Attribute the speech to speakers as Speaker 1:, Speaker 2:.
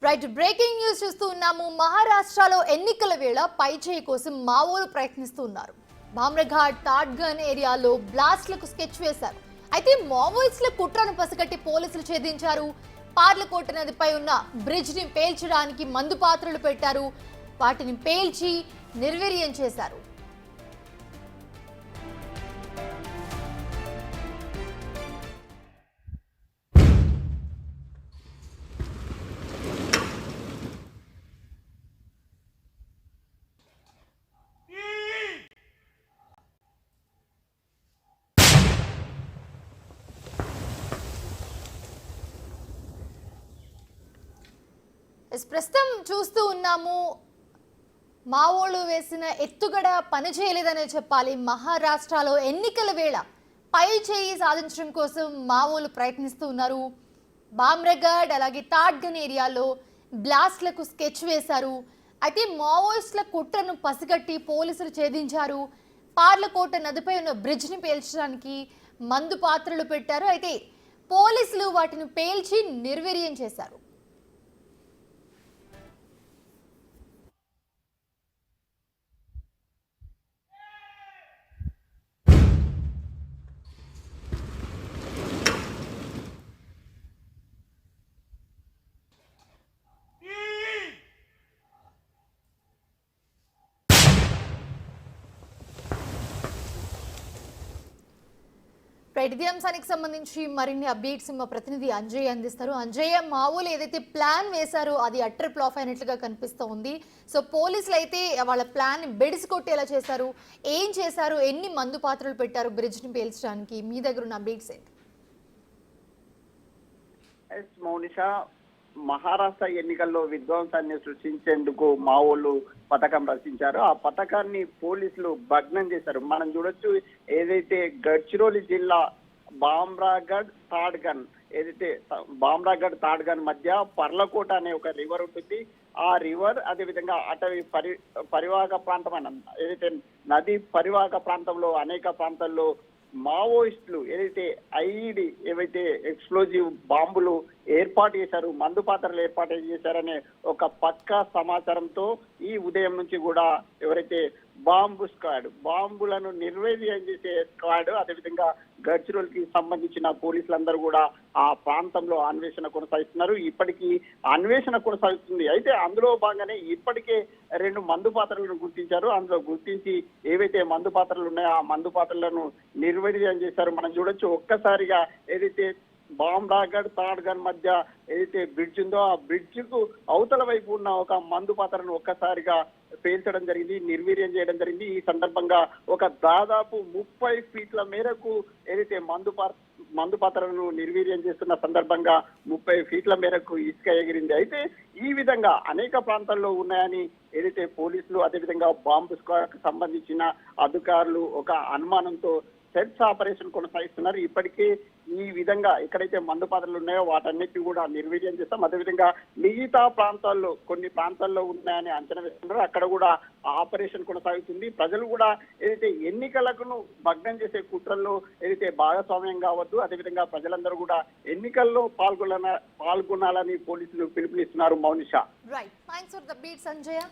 Speaker 1: Right breaking news చూస్తూ ఉన్నాము. మహారాష్ట్రలో ఎన్నికల వేళ పైచేయి కోసం మావోలు ప్రయత్నిస్తూ ఉన్నారు. భామ్రఘాట్ తాడ్గన్ ఏరియాలో బ్లాస్ట్లకు స్కెచ్ వేశారు. అయితే మావోయిస్టుల కుట్రను పసిగట్టి పోలీసులు ఛేదించారు. పార్లకోట నదిపై ఉన్న బ్రిడ్జ్ ని పేల్చడానికి మందు పాత్రలు పెట్టారు. వాటిని పేల్చి నిర్వీర్యం చేశారు. ప్రస్తుతం చూస్తూ ఉన్నాము, మావోలు వేసిన ఎత్తుగడ పనిచేయలేదనే చెప్పాలి. మహారాష్ట్రలో ఎన్నికల వేళ పై చేయి సాధించడం కోసం మావోలు ప్రయత్నిస్తూ ఉన్నారు. భామ్రఘాట్ అలాగే తాడ్గన్ ఏరియాలో బ్లాస్ట్లకు స్కెచ్ వేశారు. అయితే మావోయిస్టుల కుట్రను పసిగట్టి పోలీసులు ఛేదించారు. పార్లకోట నదిపై ఉన్న బ్రిడ్జ్ని పేల్చడానికి మందు పాత్రలు పెట్టారు. అయితే పోలీసులు వాటిని పేల్చి నిర్వీర్యం చేశారు. ఇదే అంశానికి సంబంధించి మరిన్ని అప్డేట్స్ మా ప్రతినిధి అంజయ్య అందిస్తారు. అంజయ్య, మావోలు ఏదైతే ప్లాన్ వేశారో అది అట్టర్ ఫ్లాప్ అయినట్లుగా కనిపిస్తూ ఉంది. సో పోలీసులు అయితే వాళ్ళ ప్లాన్ బెడిసి కొట్టేలా చేశారు. ఏం చేశారు, ఎన్ని మందు పాత్రలు పెట్టారు బ్రిడ్జ్ని పేల్చడానికి? మీ దగ్గర ఉన్న అప్డేట్స్ ఏంటి?
Speaker 2: మౌనిషా, మహారాష్ట్ర ఎన్నికల్లో విధ్వంసాన్ని సృష్టించేందుకు మావోలు పథకం రచించారు. ఆ పథకాన్ని పోలీసులు భగ్నం చేశారు. మనం చూడొచ్చు, ఏదైతే గడ్చిరోలి జిల్లా భామ్రఘాట్ తాడ్గన్, ఏదైతే భామ్రఘాట్ తాడ్గన్ మధ్య పర్లకోట అనే ఒక రివర్ ఉంటుంది. ఆ రివర్ అదేవిధంగా అటవీ పరివాహక ప్రాంతం అన్న ఏదైతే నది పరివాహక ప్రాంతంలో అనేక ప్రాంతాల్లో మావోయిస్టులు ఏదైతే ఐఈడి ఏవైతే ఎక్స్ప్లోజివ్ బాంబులు ఏర్పాటు చేశారు, మందు పాత్రలు ఏర్పాటు చేశారనే ఒక పక్కా సమాచారంతో ఈ ఉదయం నుంచి కూడా ఎవరైతే బాంబులను నిర్వీర్యం చేసే స్క్వాడ్, అదేవిధంగా గడ్చిరోలికి సంబంధించిన పోలీసులందరూ కూడా ఆ ప్రాంతంలో అన్వేషణ కొనసాగిస్తున్నారు. ఇప్పటికీ అన్వేషణ కొనసాగుతుంది. అయితే అందులో భాగంగానే ఇప్పటికే 2 మందు పాత్రలను గుర్తించారు. అందులో గుర్తించి ఏవైతే మందు పాత్రలు ఉన్నాయో ఆ మందు పాత్రలను నిర్వీర్యం చేశారు. మనం చూడొచ్చు, ఒక్కసారిగా ఏదైతే భామ్రఘాట్ తాడ్గన్ మధ్య ఏదైతే బ్రిడ్జ్ ఉందో ఆ బ్రిడ్జ్ కు అవతల వైపు ఉన్న ఒక మందు పాత్రను ఒక్కసారిగా పేల్చడం జరిగింది, నిర్వీర్యం చేయడం జరిగింది. ఈ సందర్భంగా ఒక దాదాపు 30 ఫీట్ల మేరకు ఏదైతే మందు పాత్రలను నిర్వీర్యం చేస్తున్న సందర్భంగా 30 ఫీట్ల మేరకు ఇసుక ఎగిరింది. అయితే ఈ విధంగా అనేక ప్రాంతాల్లో ఉన్నాయని ఏదైతే పోలీసులు అదేవిధంగా బాంబు స్క్వాడ్ కు సంబంధించిన అధికారులు ఒక అనుమానంతో సెర్చ్ ఆపరేషన్ కొనసాగిస్తున్నారు. ఇప్పటికే ఈ విధంగా ఎక్కడైతే మందు పాత్రలు ఉన్నాయో వాటన్నిటిని కూడా నిర్వీర్యం చేస్తాం. అదేవిధంగా మిగతా ప్రాంతాల్లో కొన్ని ప్రాంతాల్లో ఉన్నాయని అంచనా వేస్తున్నారు. అక్కడ కూడా ఆపరేషన్ కొనసాగుతుంది. ప్రజలు కూడా ఏదైతే ఎన్నికలను భగ్నం చేసే కుట్రల్లో ఏదైతే భాగస్వామ్యం కావద్దు, అదేవిధంగా ప్రజలందరూ కూడా ఎన్నికల్లో పాల్గొనాలని పోలీసులు పిలుపునిస్తున్నారు. Mounisha.
Speaker 1: Right, thanks for the beat Sanjay.